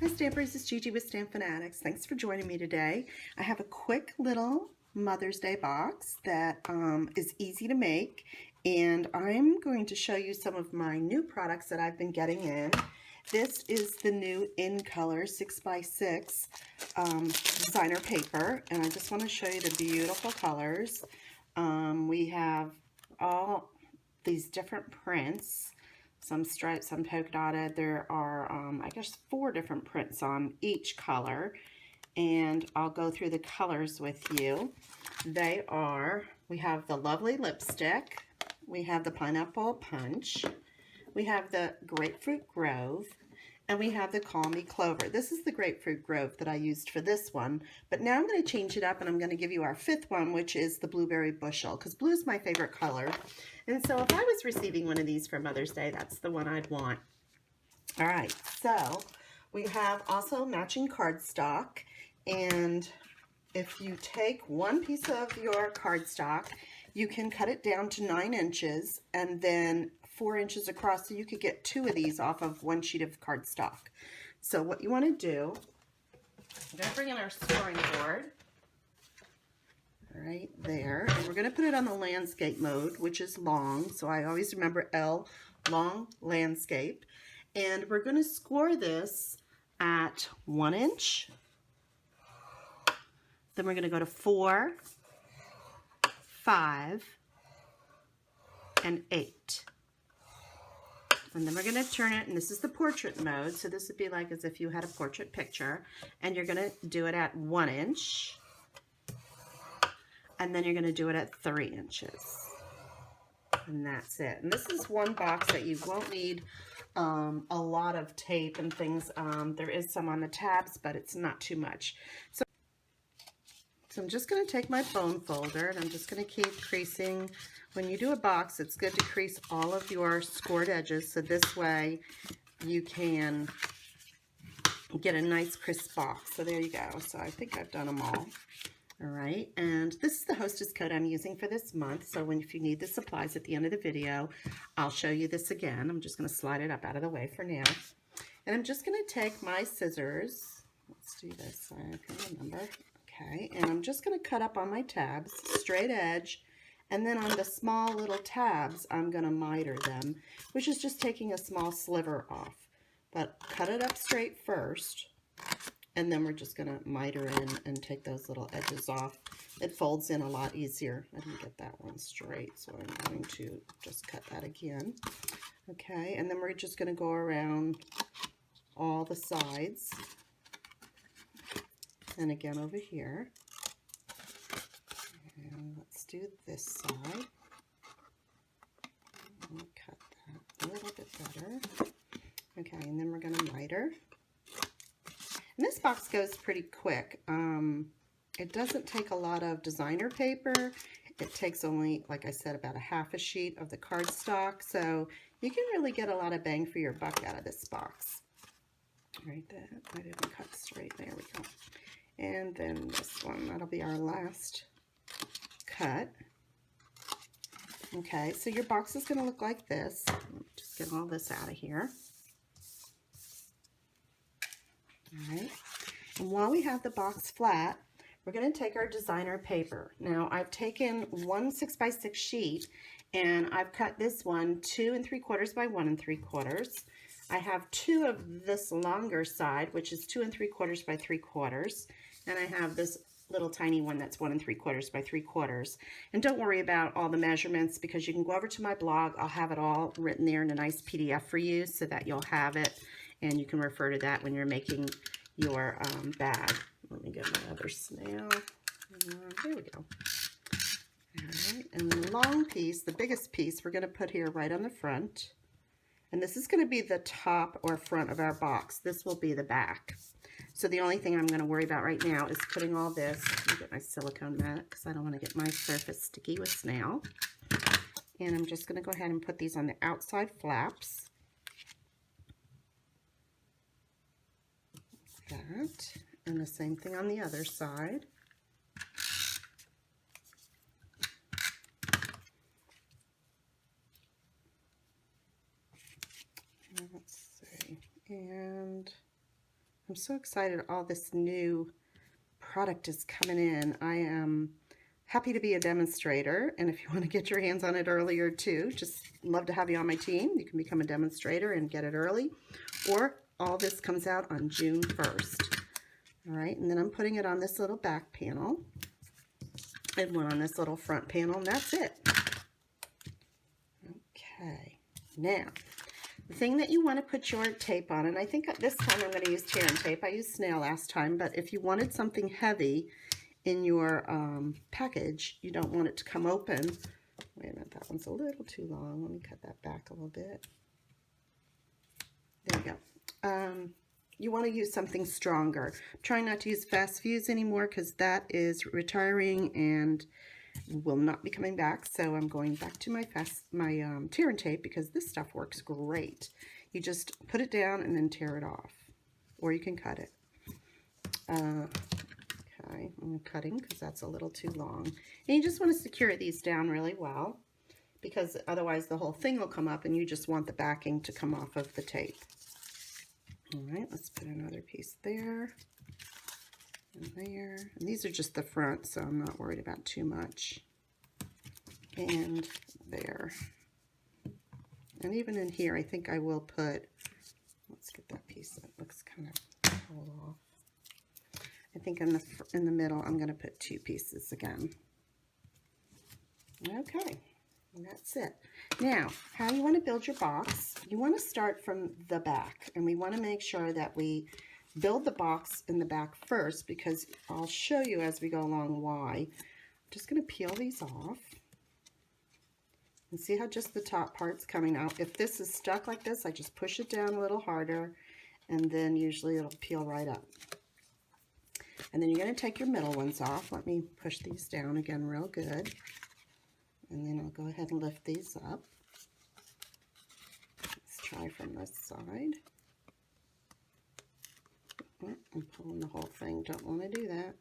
Hi Stampers, it's Gigi with StampFUNatics. Thanks for joining me today. I have a quick little Mother's Day box that is easy to make, and I'm going to show you some of my new products that I've been getting in. This is the new In Color 6x6 designer paper, and I just want to show you the beautiful colors. We have all these different prints. Some stripes, some polka dotted. There are, I guess, 4 different prints on each color, and I'll go through the colors with you. They are, we have the Lovely Lipstick, we have the Pineapple Punch, we have the Grapefruit Grove, and we have the Call Me Clover. This is the Grapefruit Grove that I used for this one, but now I'm going to change it up and I'm going to give you our 5th one, which is the Blueberry Bushel, because blue is my favorite color. And so if I was receiving one of these for Mother's Day, that's the one I'd want. All right, so we have also matching cardstock, and if you take one piece of your cardstock, you can cut it down to 9 inches and then 4 inches across, so you could get 2 of these off of one sheet of cardstock. So what you want to do, we're going to bring in our scoring board right there, and we're going to put it on the landscape mode, which is long, so I always remember L, long landscape, and we're going to score this at 1 inch. Then we're going to go to 4, 5, and 8. And then we're going to turn it, and this is the portrait mode, so this would be like as if you had a portrait picture, and you're going to do it at 1 inch, and then you're going to do it at 3 inches. And that's it. And this is one box that you won't need a lot of tape and things. There is some on the tabs, but it's not too much. So I'm just going to take my bone folder, and I'm just going to keep creasing. When you do a box, it's good to crease all of your scored edges, so this way you can get a nice crisp box. So there you go. So I think I've done them all. All right, and this is the hostess code I'm using for this month, so if you need the supplies at the end of the video, I'll show you this again. I'm just going to slide it up out of the way for now. And I'm just going to take my scissors. Let's do this so I can remember. Okay, and I'm just going to cut up on my tabs, straight edge, and then on the small little tabs, I'm going to miter them, which is just taking a small sliver off. But cut it up straight first, and then we're just going to miter in and take those little edges off. It folds in a lot easier. I didn't get that one straight, so I'm going to just cut that again. Okay, and then we're just going to go around all the sides. And again over here. And let's do this side. Cut that a little bit better. Okay, and then we're going to miter. And this box goes pretty quick. It doesn't take a lot of designer paper. It takes only, like I said, about a half a sheet of the cardstock. So you can really get a lot of bang for your buck out of this box. Right there. I didn't cut straight. There we go. And then this one, that'll be our last cut. Okay, so your box is going to look like this. Just get all this out of here. All right, and while we have the box flat, we're going to take our designer paper. Now, I've taken one 6x6 sheet, and I've cut this one 2 3/4 by 1 3/4. I have 2 of this longer side, which is 2 3/4 by 3/4, and I have this little tiny one that's 1 3/4 by 3/4. And don't worry about all the measurements, because you can go over to my blog. I'll have it all written there in a nice PDF for you, so that you'll have it and you can refer to that when you're making your bag. Let me get my other snail. There we go. All right, and the long piece, the biggest piece, we're going to put here right on the front. And this is going to be the top or front of our box. This will be the back. So the only thing I'm going to worry about right now is putting all this. Let me get my silicone mat, because I don't want to get my surface sticky with snail. And I'm just going to go ahead and put these on the outside flaps. That, and the same thing on the other side. Let's see, and I'm so excited all this new product is coming in. I am happy to be a demonstrator, and if you want to get your hands on it earlier too, just love to have you on my team. You can become a demonstrator and get it early, or all this comes out on June 1st. All right, and then I'm putting it on this little back panel and one on this little front panel, and that's it. Okay, now the thing that you want to put your tape on, and I think this time I'm going to use tear and tape. I used snail last time, but if you wanted something heavy in your package, you don't want it to come open. Wait a minute, that one's a little too long. Let me cut that back a little bit. There we go. You want to use something stronger. I'm trying not to use fast fuse anymore because that is retiring and will not be coming back. So I'm going back to my tear and tape because this stuff works great. You just put it down and then tear it off, or you can cut it. Okay, I'm cutting because that's a little too long. And you just want to secure these down really well because otherwise the whole thing will come up and you just want the backing to come off of the tape. All right, let's put another piece there and there. And these are just the front, so I'm not worried about too much. And there. And even in here, I think I will put, let's get that piece that looks kind of pulled off. I think in the middle, I'm going to put 2 pieces again. Okay, and that's it. Now, how you want to build your box, you want to start from the back, and we want to make sure that we build the box in the back first because I'll show you as we go along why. I'm just going to peel these off and see how just the top part's coming out. If this is stuck like this, I just push it down a little harder and then usually it'll peel right up. And then you're going to take your middle ones off. Let me push these down again real good. And then I'll go ahead and lift these up. Let's try from this side. I'm pulling the whole thing. Don't want to do that.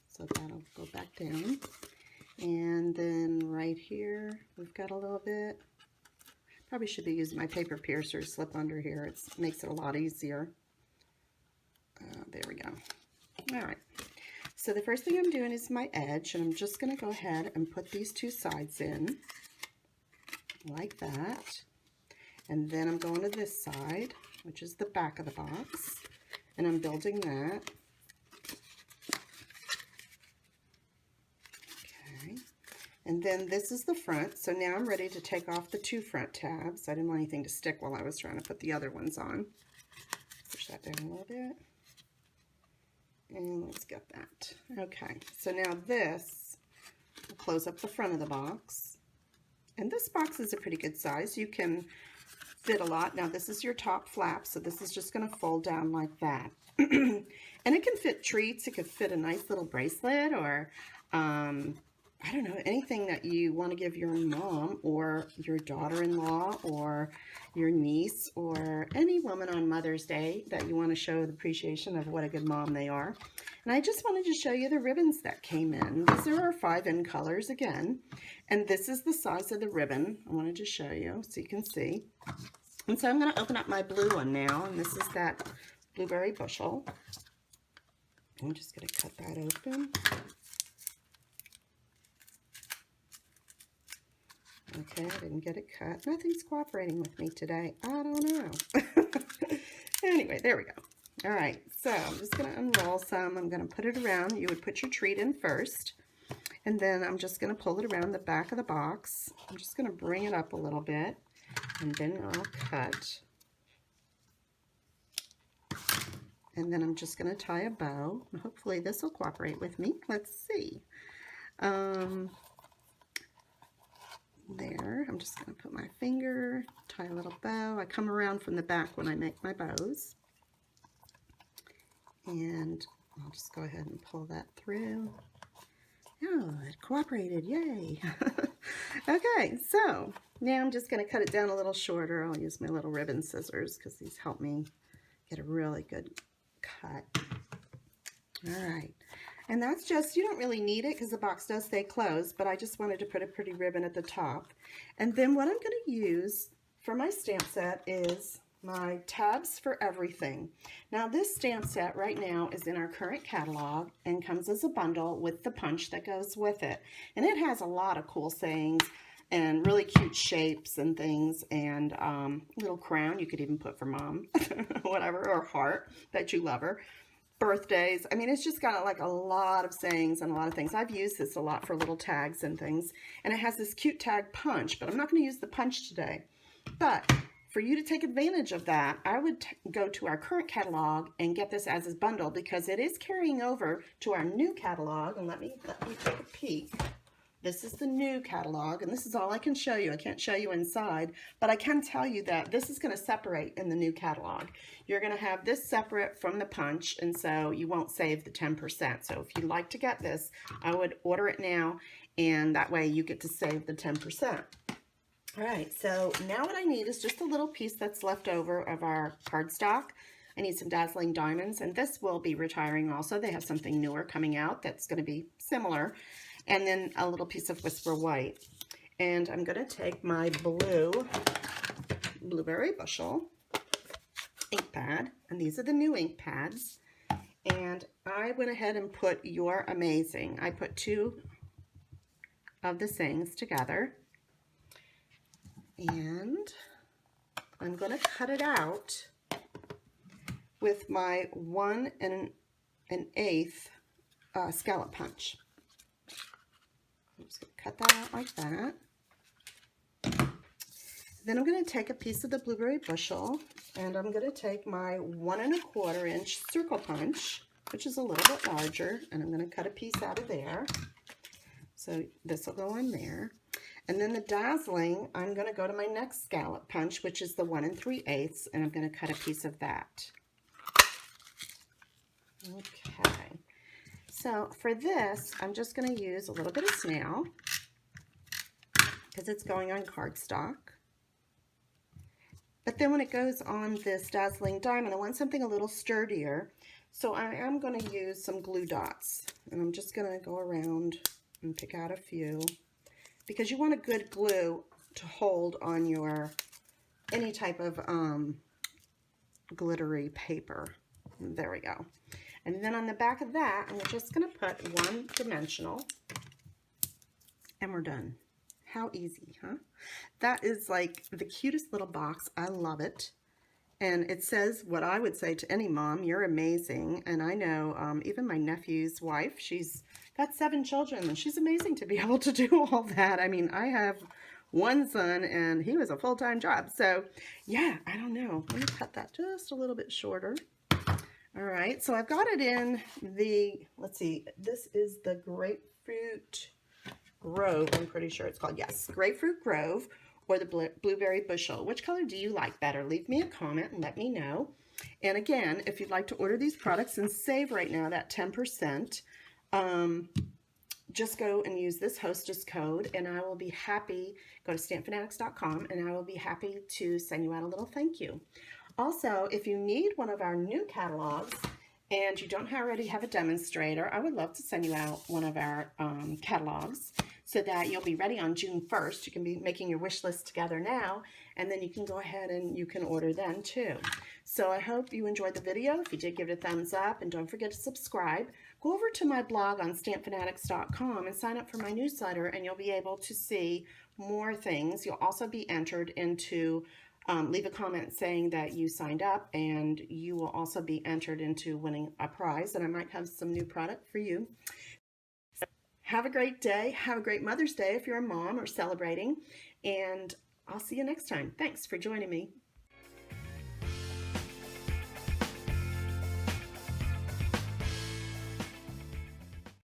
So that'll go back down. And then right here, we've got a little bit. Probably should be using my paper piercer to slip under here. It makes it a lot easier. There we go. All right. So the first thing I'm doing is my edge, and I'm just going to go ahead and put these 2 sides in like that. And then I'm going to this side, which is the back of the box, and I'm building that. Okay. And then this is the front. So now I'm ready to take off the 2 front tabs. I didn't want anything to stick while I was trying to put the other ones on. Push that down a little bit. And let's get that. Okay, so now this will close up the front of the box. And this box is a pretty good size. You can fit a lot. Now this is your top flap, so this is just going to fold down like that. And it can fit treats. It could fit a nice little bracelet or, I don't know, anything that you want to give your mom or your daughter-in-law or your niece or any woman on Mother's Day that you want to show the appreciation of what a good mom they are. And I just wanted to show you the ribbons that came in. These are our 5 in colors again. And this is the size of the ribbon. I wanted to show you so you can see. And so I'm going to open up my blue one now. And this is that blueberry bushel. I'm just going to cut that open. Okay, I didn't get it cut. Nothing's cooperating with me today. I don't know. Anyway, there we go. All right, so I'm just going to unroll some. I'm going to put it around. You would put your treat in first. And then I'm just going to pull it around the back of the box. I'm just going to bring it up a little bit. And then I'll cut. And then I'm just going to tie a bow. Hopefully this will cooperate with me. Let's see. There, I'm just going to put my finger, tie a little bow. I come around from the back when I make my bows. And I'll just go ahead and pull that through. Oh, it cooperated, yay! Okay, so now I'm just going to cut it down a little shorter. I'll use my little ribbon scissors because these help me get a really good cut. All right. And that's just, you don't really need it because the box does stay closed, but I just wanted to put a pretty ribbon at the top. And then what I'm going to use for my stamp set is my tabs for everything. Now this stamp set right now is in our current catalog and comes as a bundle with the punch that goes with it. And it has a lot of cool sayings and really cute shapes and things, and little crown you could even put for mom, whatever, or heart that you love her. Birthdays. I mean, it's just got like a lot of sayings and a lot of things. I've used this a lot for little tags and things. And it has this cute tag punch, but I'm not going to use the punch today. But for you to take advantage of that, I would go to our current catalog and get this as a bundle, because it is carrying over to our new catalog. And let me take a peek. This is the new catalog, and this is all I can show you. I can't show you inside, but I can tell you that this is going to separate in the new catalog. You're going to have this separate from the punch, and so you won't save the 10%. So if you'd like to get this, I would order it now, and that way you get to save the 10%. All right, so now what I need is just a little piece that's left over of our cardstock. I need some dazzling diamonds, and this will be retiring also. They have something newer coming out that's going to be similar. And then a little piece of Whisper White. And I'm going to take my blueberry bushel ink pad, and these are the new ink pads. And I went ahead and put You're Amazing. I put 2 of the sayings together. And I'm going to cut it out with my 1 1/8 scallop punch. I'm just going to cut that out like that. Then I'm going to take a piece of the blueberry bushel, and I'm going to take my 1 1/4 inch circle punch, which is a little bit larger, and I'm going to cut a piece out of there. So this will go on there. And then the dazzling, I'm going to go to my next scallop punch, which is the 1 3/8, and I'm going to cut a piece of that. Okay. So for this, I'm just going to use a little bit of snail because it's going on cardstock. But then when it goes on this dazzling diamond, I want something a little sturdier. So I am going to use some glue dots. And I'm just going to go around and pick out a few, because you want a good glue to hold on your any type of glittery paper. There we go. And then on the back of that, I'm just going to put 1 dimensional, and we're done. How easy, huh? That is like the cutest little box. I love it. And it says what I would say to any mom: you're amazing. And I know even my nephew's wife, she's got 7 children, and she's amazing to be able to do all that. I mean, I have 1 son, and he was a full-time job. So yeah, I don't know. Let me cut that just a little bit shorter. All right, so I've got it in the, let's see, this is the Grapefruit Grove, I'm pretty sure it's called. Yes, Grapefruit Grove, or the Blueberry Bushel. Which color do you like better? Leave me a comment and let me know. And again, if you'd like to order these products and save right now that 10%, just go and use this hostess code, and I will be happy. Go to StampFUNatics.com, and I will be happy to send you out a little thank you. Also, if you need one of our new catalogs and you don't already have a demonstrator, I would love to send you out one of our catalogs so that you'll be ready on June 1st. You can be making your wish list together now, and then you can go ahead and you can order then too. So I hope you enjoyed the video. If you did, give it a thumbs up, and don't forget to subscribe. Go over to my blog on StampFUNatics.com and sign up for my newsletter, and you'll be able to see more things. You'll also be entered into leave a comment saying that you signed up, and you will also be entered into winning a prize, and I might have some new product for you. So have a great day. Have a great Mother's Day if you're a mom or celebrating, and I'll see you next time. Thanks for joining me.